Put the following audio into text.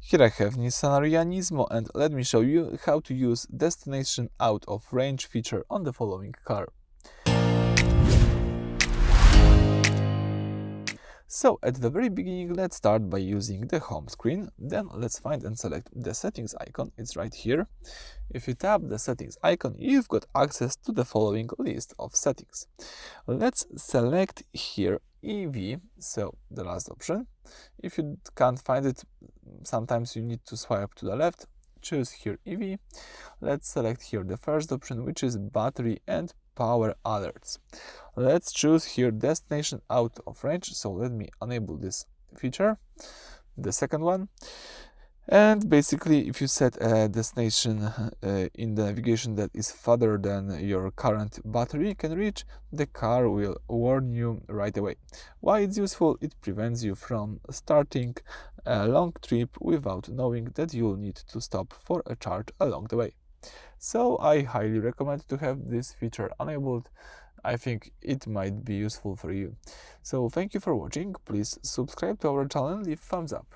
Here I have Nissan Ariya Nismo, and let me show you how to use destination out of range feature on the following car. So at the very beginning, let's start by using the home screen. Then let's find and select the settings icon. It's right here. If you tap the settings icon, you've got access to the following list of settings. Let's select here EV, so the last option. If you can't find it, sometimes you need to swipe to the left. Choose here EV. Let's select here the first option, which is battery and power alerts. Let's choose here destination out of range, so let me enable this feature, the second one. And basically, if you set a destination in the navigation that is farther than your current battery can reach, the car will warn you right away. Why it's useful? It prevents you from starting a long trip without knowing that you'll need to stop for a charge along the way. So I highly recommend to have this feature enabled. I think it might be useful for you. So thank you for watching. Please subscribe to our channel and leave thumbs up.